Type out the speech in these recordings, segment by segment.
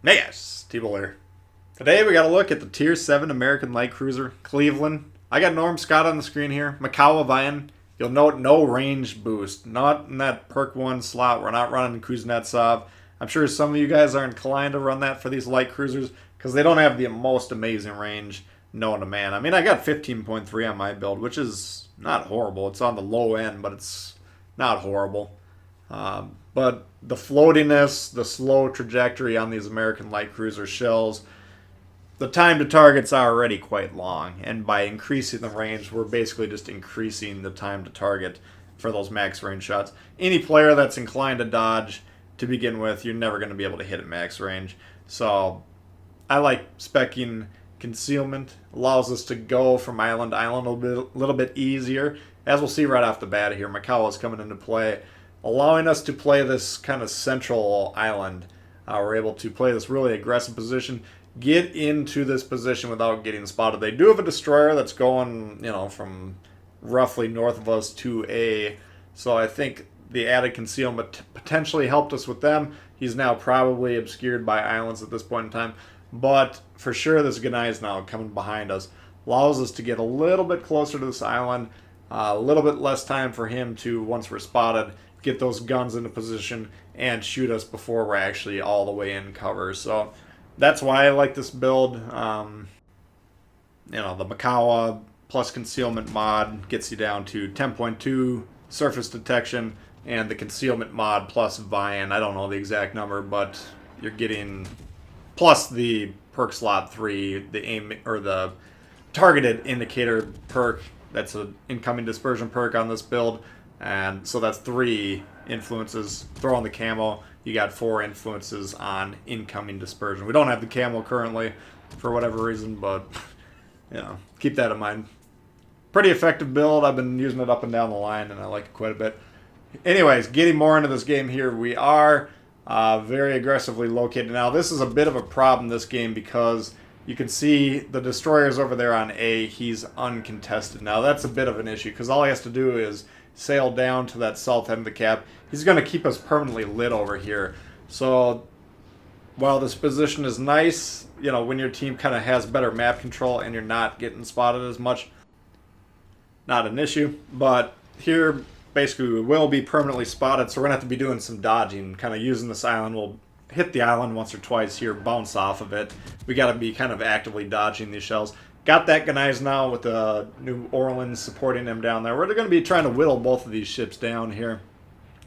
Hey guys, T-Bull here. Today we got a look at the Tier 7 American Light Cruiser, Cleveland. I got Norm Scott on the screen here, Macau Vian. You'll note no range boost, not in that perk 1 slot. We're not running Kuznetsov. I'm sure some of you guys are inclined to run that for these light cruisers because they don't have the most amazing range known to man. I mean, I got 15.3 on my build, which is not horrible. It's on the low end, but it's not horrible. But the floatiness, the slow trajectory on these American light cruiser shells, the time to target's already quite long. And by increasing the range, we're basically just increasing the time to target for those max range shots. Any player that's inclined to dodge to begin with, you're never going to be able to hit at max range. So I like specking concealment. Allows us to go from island to island a little bit easier. As we'll see right off the bat here, Macau is coming into play, allowing us to play this kind of central island. We're able to play this really aggressive position, get into this position without getting spotted. They do have a destroyer that's going, from roughly north of us to A. So I think the added concealment potentially helped us with them. He's now probably obscured by islands at this point in time. But for sure, this Ganai is now coming behind us. Allows us to get a little bit closer to this island. A little bit less time for him to, once we're spotted, get those guns into position and shoot us before we're actually all the way in cover. So that's why I like this build. The Macau plus concealment mod gets you down to 10.2 surface detection, and the concealment mod plus Vian, I don't know the exact number, but you're getting plus the perk slot 3, the aim or the targeted indicator perk. That's an incoming dispersion perk on this build. And so that's 3 influences. Throw on the camo, you got 4 influences on incoming dispersion. We don't have the camo currently for whatever reason, but keep that in mind. Pretty effective build. I've been using it up and down the line, and I like it quite a bit. Anyways, getting more into this game here, we are very aggressively located. Now, this is a bit of a problem this game because you can see the destroyer's over there on A. He's uncontested. Now, that's a bit of an issue because all he has to do is sail down to that south end of the cap. He's going to keep us permanently lit over here. So while this position is nice, when your team kind of has better map control and you're not getting spotted as much, not an issue. But here, basically, we will be permanently spotted, so we're going to have to be doing some dodging, kind of using this island. We'll hit the island once or twice here, bounce off of it. We got to be kind of actively dodging these shells. Got that Ganais now with the New Orleans supporting them down there. We're going to be trying to whittle both of these ships down here.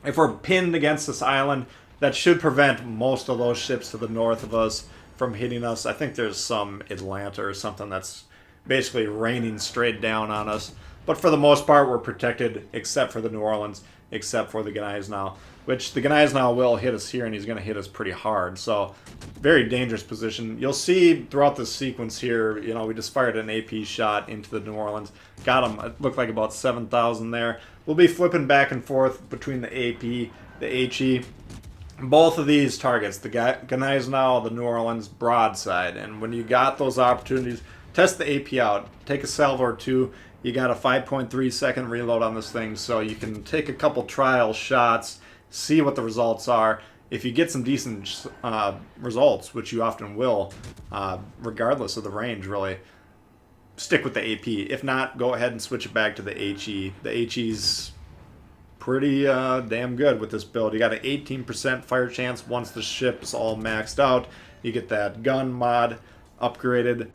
If we're pinned against this island, that should prevent most of those ships to the north of us from hitting us. I think there's some Atlanta or something that's basically raining straight down on us. But for the most part, we're protected, except for the New Orleans, except for the Ganais now. Which the Ganais now will hit us here, and he's going to hit us pretty hard. So, very dangerous position. You'll see throughout this sequence here, we just fired an AP shot into the New Orleans. Got him, it looked like about 7,000 there. We'll be flipping back and forth between the AP, the HE. Both of these targets, the Ganais now, the New Orleans, broadside. And when you got those opportunities, test the AP out. Take a salvo or 2. You got a 5.3 second reload on this thing, so you can take a couple trial shots, see what the results are. If you get some decent results, which you often will, regardless of the range, really, stick with the AP. If not, go ahead and switch it back to the HE. The HE's pretty damn good with this build. You got an 18% fire chance once the ship's all maxed out. You get that gun mod upgraded.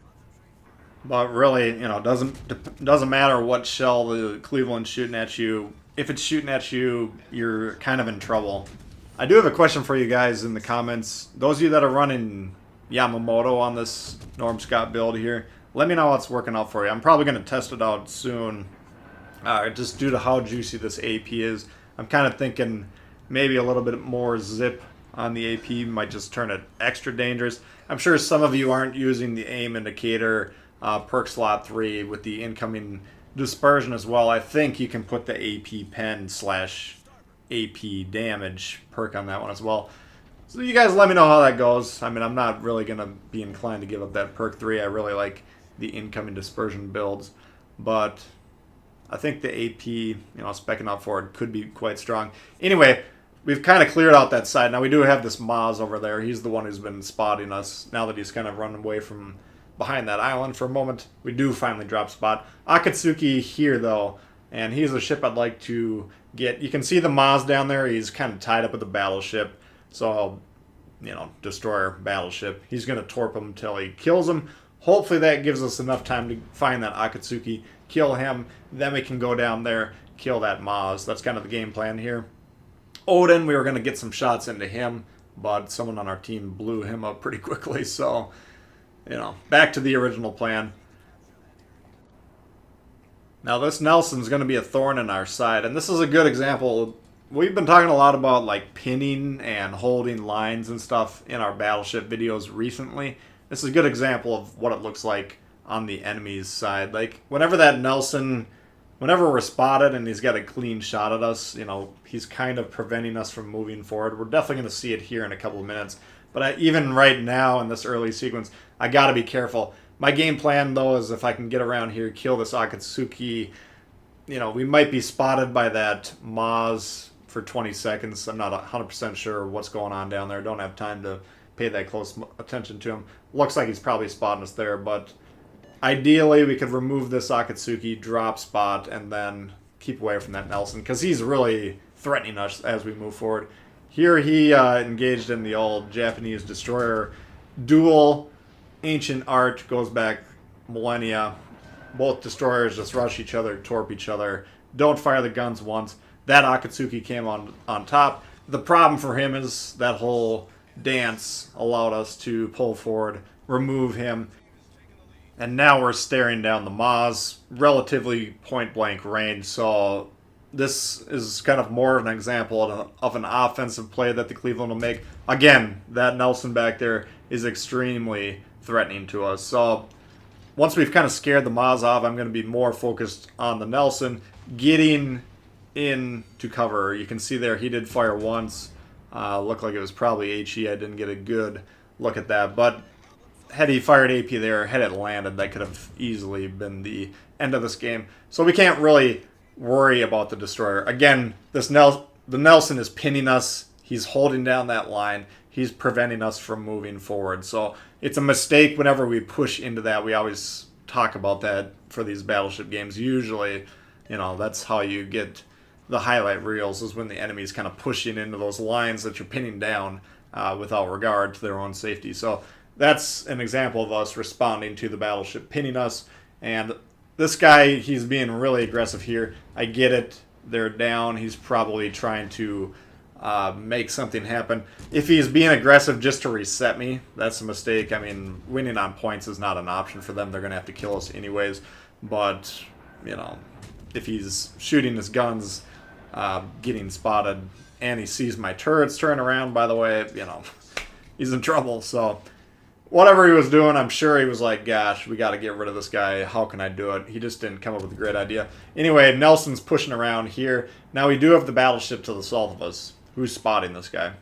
But really, doesn't matter what shell the Cleveland's shooting at you. If it's shooting at you, you're kind of in trouble. I do have a question for you guys in the comments. Those of you that are running Yamamoto on this Norm Scott build here, let me know how it's working out for you. I'm probably going to test it out soon, just due to how juicy this AP is. I'm kind of thinking maybe a little bit more zip on the AP might just turn it extra dangerous. I'm sure some of you aren't using the aim indicator perk slot 3 with the incoming dispersion as well. I think you can put the AP pen / AP damage perk on that one as well. So you guys let me know how that goes. I mean, I'm not really going to be inclined to give up that perk 3. I really like the incoming dispersion builds. But I think the AP, specking out for it could be quite strong. Anyway, we've kind of cleared out that side. Now we do have this Maz over there. He's the one who's been spotting us. Now that he's kind of run away from behind that island for a moment, we do finally drop spot. Akatsuki here, though, and he's a ship I'd like to get. You can see the Maz down there. He's kind of tied up with the battleship. So I'll, destroyer battleship. He's going to torp him until he kills him. Hopefully that gives us enough time to find that Akatsuki, kill him. Then we can go down there, kill that Maz. That's kind of the game plan here. Odin, we were going to get some shots into him, but someone on our team blew him up pretty quickly. So, back to the original plan. Now this Nelson's going to be a thorn in our side, and this is a good example. We've been talking a lot about like pinning and holding lines and stuff in our battleship videos recently. This is a good example of what it looks like on the enemy's side. Like whenever we're spotted and he's got a clean shot at us, he's kind of preventing us from moving forward. We're definitely going to see it here in a couple of minutes. But even right now in this early sequence, I got to be careful. My game plan, though, is if I can get around here, kill this Akatsuki, we might be spotted by that Maz for 20 seconds. I'm not 100% sure what's going on down there. Don't have time to pay that close attention to him. Looks like he's probably spotting us there, but ideally we could remove this Akatsuki, drop spot, and then keep away from that Nelson, because he's really threatening us as we move forward. Here he engaged in the old Japanese destroyer duel. Ancient art, goes back millennia. Both destroyers just rush each other, torp each other, don't fire the guns once. That Akatsuki came on top. The problem for him is that whole dance allowed us to pull forward, remove him, and now we're staring down the Maz, relatively point-blank range. So this is kind of more of an example of an offensive play that the Cleveland will make. Again, that Nelson back there is extremely threatening to us. So once we've kind of scared the Maz off, I'm going to be more focused on the Nelson getting into cover. You can see there he did fire once. Looked like it was probably HE. I didn't get a good look at that, but had he fired AP there, had it landed, that could have easily been the end of this game. So we can't really worry about the destroyer. Again, the Nelson is pinning us. He's holding down that line. He's preventing us from moving forward. So it's a mistake whenever we push into that. We always talk about that for these battleship games. Usually, that's how you get the highlight reels, is when the enemy's kind of pushing into those lines that you're pinning down without regard to their own safety. So that's an example of us responding to the battleship pinning us. And this guy, he's being really aggressive here. I get it. They're down. He's probably trying to make something happen. If he's being aggressive just to reset me, that's a mistake. I mean, winning on points is not an option for them. They're going to have to kill us anyways. But, if he's shooting his guns, getting spotted, and he sees my turrets turn around, by the way, he's in trouble. So whatever he was doing, I'm sure he was like, gosh, we got to get rid of this guy. How can I do it? He just didn't come up with a great idea. Anyway, Nelson's pushing around here. Now we do have the battleship to the south of us. Who's spotting this guy?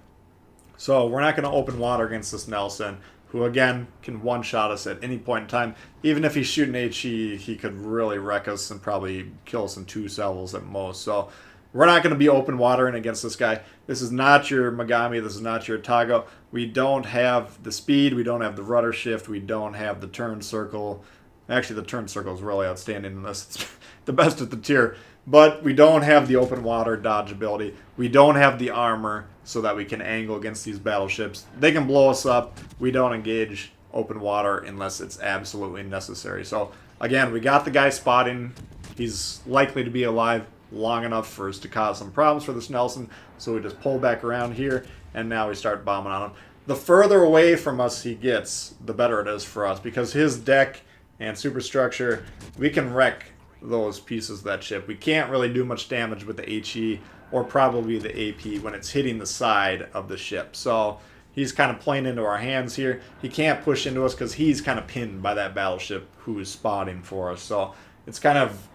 So we're not going to open water against this Nelson, who again can one-shot us at any point in time. Even if he's shooting HE, he could really wreck us and probably kill us in 2 salvos at most. So we're not going to be open watering against this guy. This is not your Megami. This is not your Tago. We don't have the speed. We don't have the rudder shift. We don't have the turn circle. Actually, the turn circle is really outstanding in this. It's the best at the tier. But we don't have the open water dodge ability. We don't have the armor so that we can angle against these battleships. They can blow us up. We don't engage open water unless it's absolutely necessary. So, again, we got the guy spotting. He's likely to be alive long enough for us to cause some problems for this Nelson. So we just pull back around here, and now we start bombing on him. The further away from us he gets, the better it is for us, because his deck and superstructure, we can wreck those pieces of that ship. We can't really do much damage with the HE or probably the AP when it's hitting the side of the ship. So he's kind of playing into our hands here. He can't push into us because he's kind of pinned by that battleship who is spotting for us. So it's kind of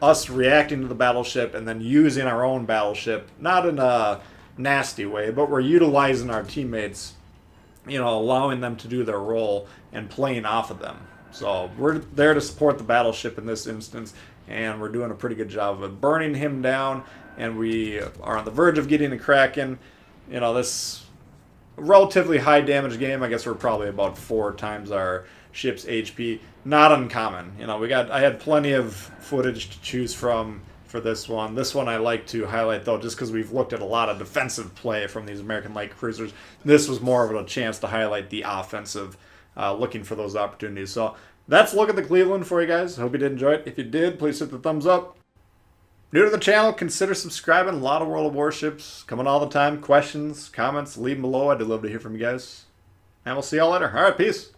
us reacting to the battleship and then using our own battleship, not in a nasty way, but we're utilizing our teammates, allowing them to do their role and playing off of them. So we're there to support the battleship in this instance. and we're doing a pretty good job of burning him down, and we are on the verge of getting a Kraken. You know, this relatively high damage game. I guess we're probably about 4 times our ship's HP. Not uncommon. You know, I had plenty of footage to choose from for this one. This one I like to highlight, though, just because we've looked at a lot of defensive play from these American light cruisers. This was more of a chance to highlight the offensive, looking for those opportunities. So that's a look at the Cleveland for you guys. I hope you did enjoy it. If you did, please hit the thumbs up. New to the channel, consider subscribing. A lot of World of Warships coming all the time. Questions, comments, leave them below. I'd love to hear from you guys. And we'll see y'all later. All right, peace.